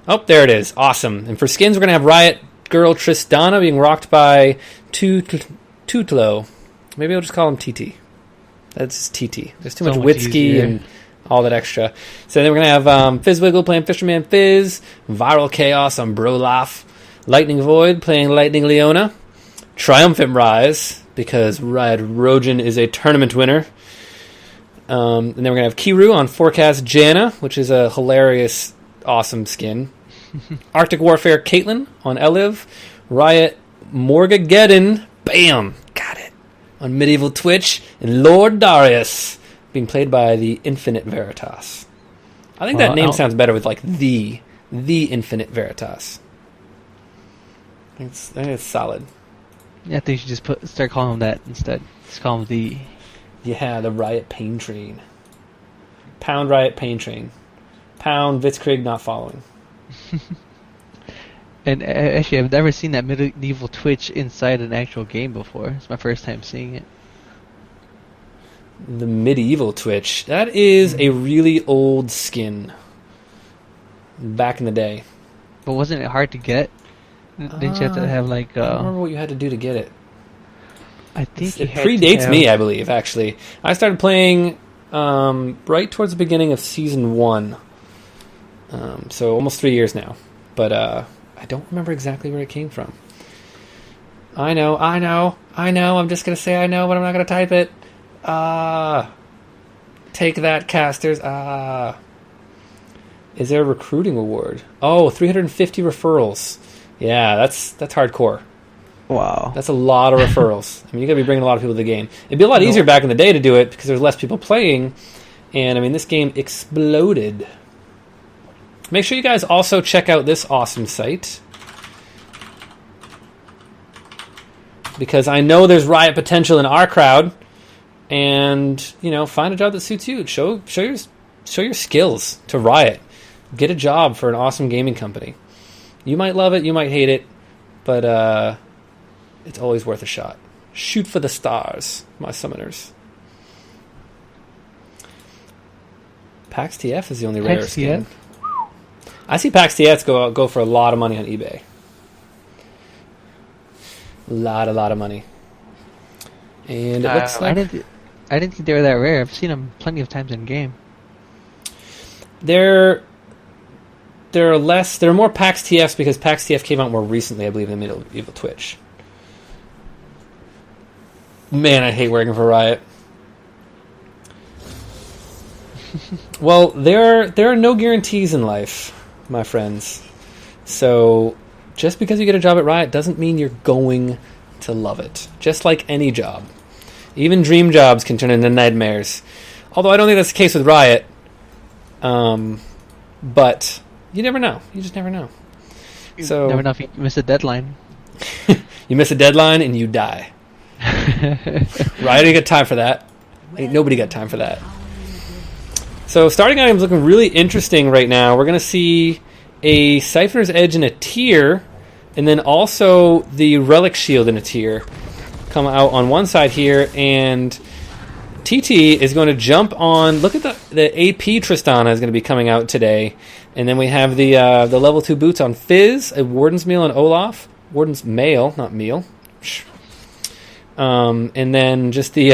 Oh, there it is. Awesome. And for skins, we're going to have Riot Girl Tristana being rocked by Tutlo. Maybe I'll just call him TT. That's TT. There's too much Witsky and all that extra. So then we're going to have Fizzwiggle playing Fisherman Fizz, Viral Chaos on Brolaf, Lightning Void playing Lightning Leona, Triumphant Rise, because Riot Rogen is a tournament winner. And then we're going to have Kiru on Forecast Janna, which is a hilarious, awesome skin. Arctic Warfare Caitlyn on Eliv, Riot Morgageddon, bam, got it, on Medieval Twitch, and Lord Darius being played by the Infinite Veritas. I think that name sounds better with like the Infinite Veritas. I think it's solid. Yeah, I think you should just start calling him that instead. Just call him the... Yeah, the Riot Pain Train. Pound Riot Pain Train. Pound Vitzkrieg not following. And actually, I've never seen that Medieval Twitch inside an actual game before. It's my first time seeing it. The Medieval Twitch. That is a really old skin. Back in the day. But wasn't it hard to get? Didn't you have to have like... I don't remember what you had to do to get it. I think it predates me, I believe, actually. I started playing right towards the beginning of Season 1. So almost 3 years now. But I don't remember exactly where it came from. I know. I'm just going to say I know, but I'm not going to type it. Take that, casters. Is there a recruiting award? Oh, 350 referrals. Yeah, that's hardcore. Wow. That's a lot of referrals. I mean, you got to be bringing a lot of people to the game. It'd be a lot easier back in the day to do it because there's less people playing. And, I mean, this game exploded. Make sure you guys also check out this awesome site. Because I know there's Riot potential in our crowd. And, you know, find a job that suits you. Show your skills to Riot. Get a job for an awesome gaming company. You might love it, you might hate it, but it's always worth a shot. Shoot for the stars, my summoners. PAX TF is the only rare skin. I see PAX TF go for a lot of money on eBay. A lot of money. And it looks like... I didn't think they were that rare. I've seen them plenty of times in game. There are more PAX TFs because PAX TF came out more recently, I believe, than Medieval Twitch. Man, I hate working for Riot. Well, there are no guarantees in life, my friends. So, just because you get a job at Riot doesn't mean you're going to love it. Just like any job. Even dream jobs can turn into nightmares. Although I don't think that's the case with Riot. But you never know. You just never know. You never know if you miss a deadline. You miss a deadline and you die. Riot ain't got time for that. Ain't nobody got time for that. So starting items looking really interesting right now. We're going to see a Siphoner's Edge in a tier, and then also the Relic Shield in a tier come out on one side here, and TT is going to jump on... Look at the AP Tristana is going to be coming out today. And then we have the level 2 boots on Fizz, a Warden's Meal on Olaf. Warden's Mail, not Meal. And then just the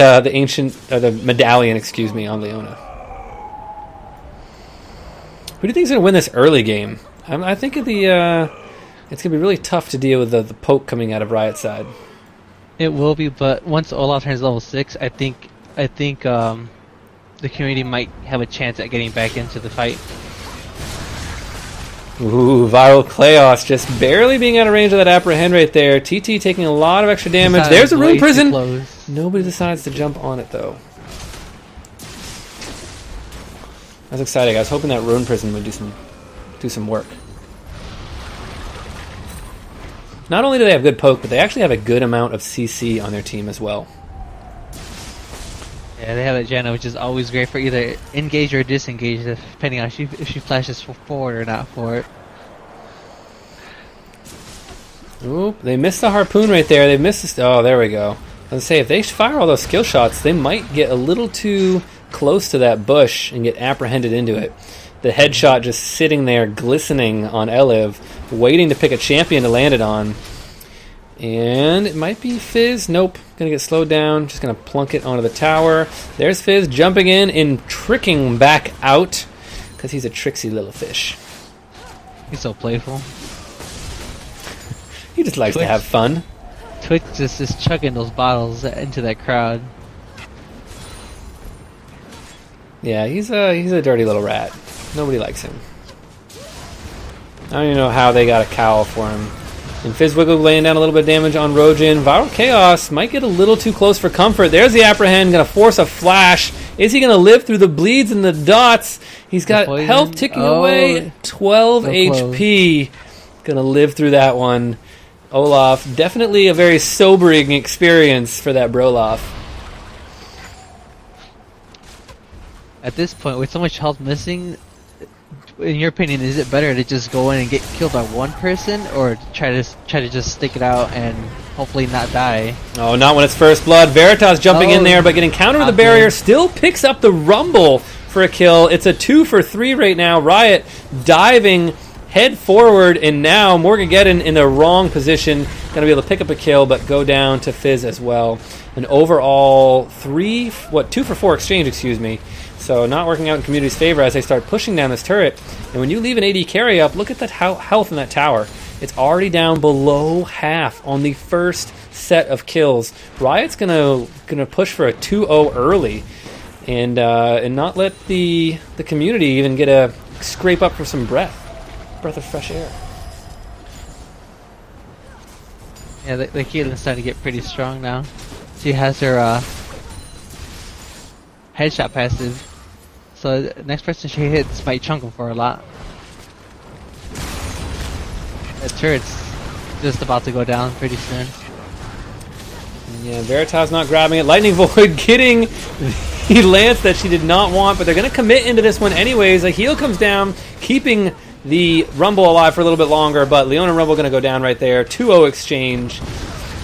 medallion, on Leona. Who do you think is going to win this early game? I think it's going to be really tough to deal with the poke coming out of Riot's side. It will be, but once Olaf turns level 6, I think the community might have a chance at getting back into the fight. Ooh, Viral Chaos just barely being out of range of that apprehend right there. TT taking a lot of extra damage. There's a Rune Prison. Nobody decides to jump on it, though. That's exciting. I was hoping that Rune Prison would do some work. Not only do they have good poke, but they actually have a good amount of CC on their team as well. Yeah, they have a Janna, which is always great for either engage or disengage, depending on if she flashes forward or not for it. Oop, they missed the harpoon right there. They missed the... Oh, there we go. I was going to say, if they fire all those skill shots, they might get a little too close to that bush and get apprehended into it. The headshot just sitting there glistening on Eliv, waiting to pick a champion to land it on. And it might be Fizz. Nope. Going to get slowed down. Just going to plunk it onto the tower. There's Fizz jumping in and tricking back out because he's a tricksy little fish. He's so playful. He just likes to have fun. Twitch just is chugging those bottles into that crowd. Yeah, he's a dirty little rat. Nobody likes him. I don't even know how they got a cowl for him. And Fizzwiggle laying down a little bit of damage on Rojin. Viral Chaos might get a little too close for comfort. There's the apprehend, going to force a flash. Is he going to live through the bleeds and the dots? He's got health ticking away. 12 HP. Going to live through that one. Olaf, definitely a very sobering experience for that Broloff. At this point, with so much health missing, in your opinion, is it better to just go in and get killed by one person, or try to just stick it out and hopefully not die? Oh, not when it's first blood. Veritas jumping in there, but getting countered with the barrier. Still picks up the rumble for a kill. It's a 2 for 3 right now. Riot diving head forward, and now Morgageddon in the wrong position. Going to be able to pick up a kill, but go down to Fizz as well. An overall 2 for 4 exchange, excuse me. So not working out in community's favor as they start pushing down this turret. And when you leave an AD carry up, look at that health in that tower. It's already down below half on the first set of kills. Riot's gonna push for a 2-0 early, and not let the community even get a scrape up for some breath of fresh air. Yeah, the Caitlyn's starting to get pretty strong now. She has her headshot passive. So the next person she hits might chunk him for a lot. That turret's just about to go down pretty soon. Yeah, Veritas not grabbing it. Lightning Void getting the lance that she did not want, but they're going to commit into this one anyways. A heal comes down, keeping the Rumble alive for a little bit longer, but Leona and Rumble going to go down right there. 2-0 exchange,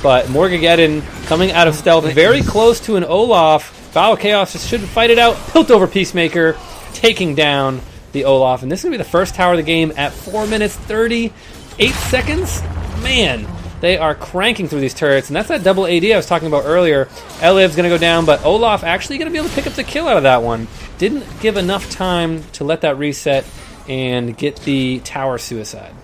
but Morgageddon coming out of stealth, very close to an Olaf. Foul Chaos just should fight it out. Pilt over Peacemaker, taking down the Olaf. And this is going to be the first tower of the game at 4 minutes 38 seconds. Man, they are cranking through these turrets. And that's that double AD I was talking about earlier. Eliv's going to go down, but Olaf actually going to be able to pick up the kill out of that one. Didn't give enough time to let that reset and get the tower suicide.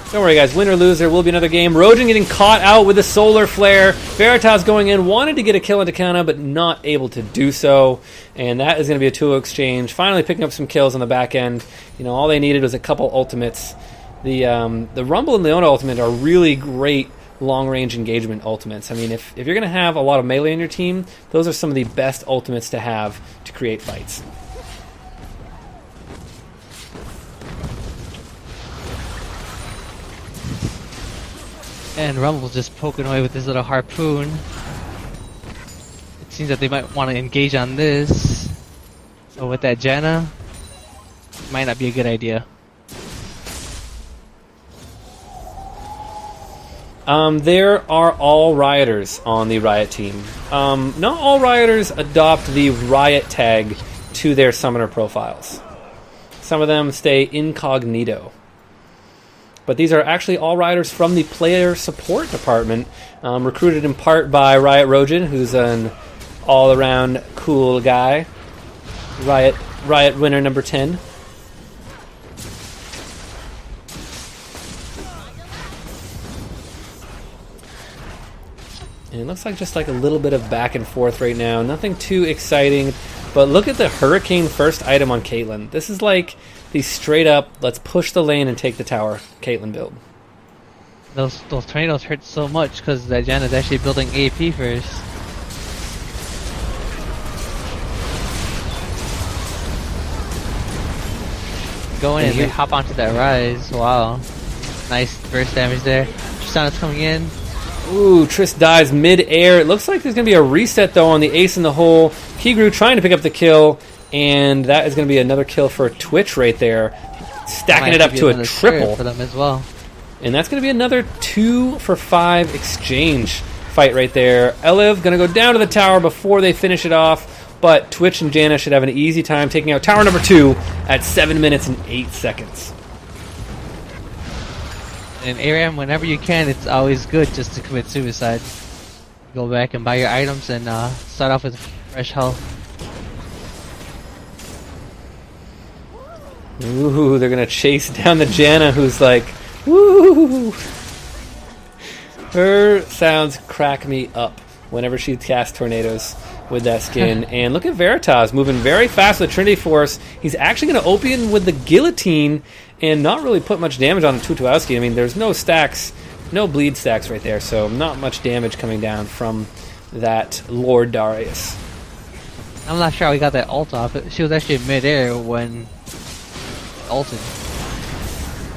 Don't worry, guys. Win or lose, there will be another game. Rojin getting caught out with a solar flare. Veritas going in, wanted to get a kill into Kana, but not able to do so. And that is going to be a 2-0 exchange. Finally picking up some kills on the back end. You know, all they needed was a couple ultimates. The Rumble and Leona ultimate are really great long-range engagement ultimates. I mean, if you're going to have a lot of melee in your team, those are some of the best ultimates to have to create fights. And Rumble's just poking away with his little harpoon. It seems that they might want to engage on this. So with that Janna, might not be a good idea. There are all Rioters on the Riot team. Not all Rioters adopt the Riot tag to their summoner profiles. Some of them stay incognito. But these are actually all Rioters from the player support department, recruited in part by Riot Rojin, who's an all-around cool guy. Riot winner number 10. And it looks like just like a little bit of back and forth right now. Nothing too exciting. But look at the Hurricane first item on Caitlyn. This is like the straight up, let's push the lane and take the tower Caitlyn build. Those tornadoes hurt so much because that Janna's actually building AP first. Go in and they hop onto that rise. Wow. Nice burst damage there. Tristana's coming in. Ooh, Triss dies mid-air. It looks like there's going to be a reset, though, on the ace in the hole. Kigru trying to pick up the kill, and that is going to be another kill for Twitch right there. Stacking it up to a triple. For them as well. And that's going to be another 2 for 5 exchange fight right there. Eliv going to go down to the tower before they finish it off, but Twitch and Janna should have an easy time taking out tower number 2 at 7 minutes and 8 seconds. In ARAM, whenever you can, it's always good just to commit suicide. Go back and buy your items and start off with fresh health. Ooh, they're going to chase down the Janna, who's like, woo! Her sounds crack me up whenever she casts tornadoes with that skin. And look at Veritas moving very fast with the Trinity Force. He's actually going to open with the Guillotine and not really put much damage on Tutuowski. I mean, there's no stacks, no bleed stacks right there, so not much damage coming down from that Lord Darius. I'm not sure how he got that ult off. She was actually in midair when ulted.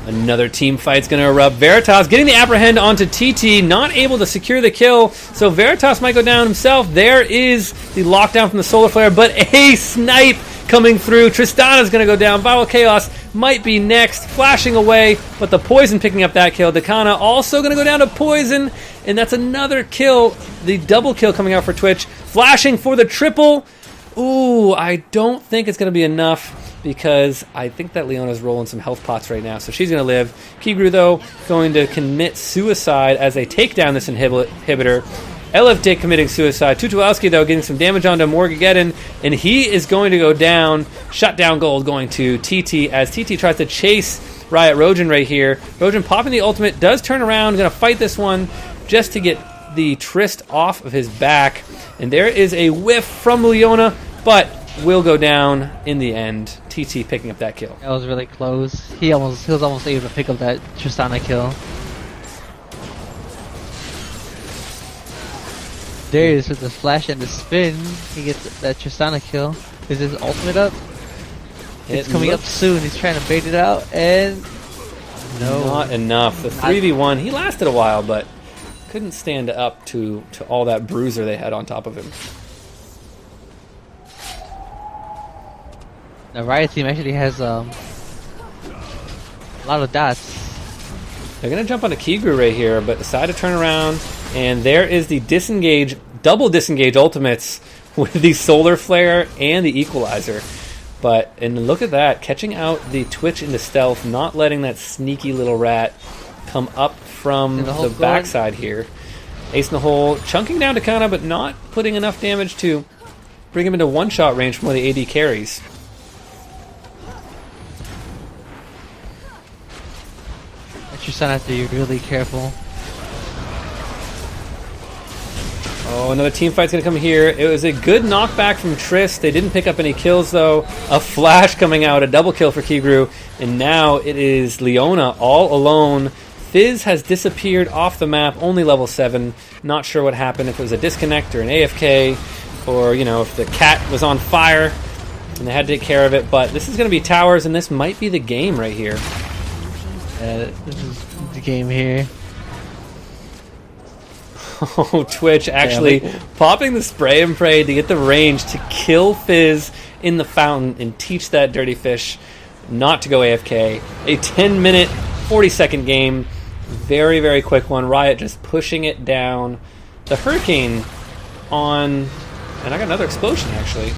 Another team fight's going to erupt. Veritas getting the apprehend onto TT, not able to secure the kill, so Veritas might go down himself. There is the lockdown from the Solar Flare, but a snipe coming through. Tristana's going to go down. Viral Chaos might be next, flashing away, but the Poison picking up that kill. Dakana also going to go down to Poison, and that's another kill. The double kill coming out for Twitch. Flashing for the triple. Ooh, I don't think it's going to be enough, because I think that Leona's rolling some health pots right now, so she's going to live. Kigru, though, going to commit suicide as they take down this inhibitor. Elif Dick committing suicide. Tutuowski, though, getting some damage onto Morgageddon, and he is going to go down. Shutdown gold going to TT as TT tries to chase Riot Rojan right here. Rojan popping the ultimate, does turn around, going to fight this one just to get the Trist off of his back. And there is a whiff from Leona, but will go down in the end. TT picking up that kill. That was really close. He was almost able to pick up that Tristana kill. Darius with the flash and the spin, he gets that Tristana kill. Is his ultimate up? It's coming up soon. He's trying to bait it out, and no, not enough. The 3v1, he lasted a while, but couldn't stand up to all that bruiser they had on top of him. The Riot team actually has a lot of dots. They're going to jump onto Kigru right here, but decide to turn around, and there is the disengage, double disengage ultimates with the Solar Flare and the Equalizer. And look at that, catching out the Twitch into stealth, not letting that sneaky little rat come up from the backside here. Ace in the hole, chunking down Dakana, but not putting enough damage to bring him into one-shot range from one of the AD carries. Tristana has to be really careful. Oh, another team fight's going to come here. It was a good knockback from Trist. They didn't pick up any kills, though. A flash coming out, a double kill for Kigru. And now it is Leona all alone. Fizz has disappeared off the map, only level 7. Not sure what happened, if it was a disconnect or an AFK, or, if the cat was on fire and they had to take care of it. But this is going to be towers, and this might be the game right here. This is the game here. Oh, Twitch actually popping the spray and pray to get the range to kill Fizz in the fountain and teach that dirty fish not to go AFK. A 10-minute, 40-second game. Very, very quick one. Riot just pushing it down. The Hurricane on... And I got another explosion, actually.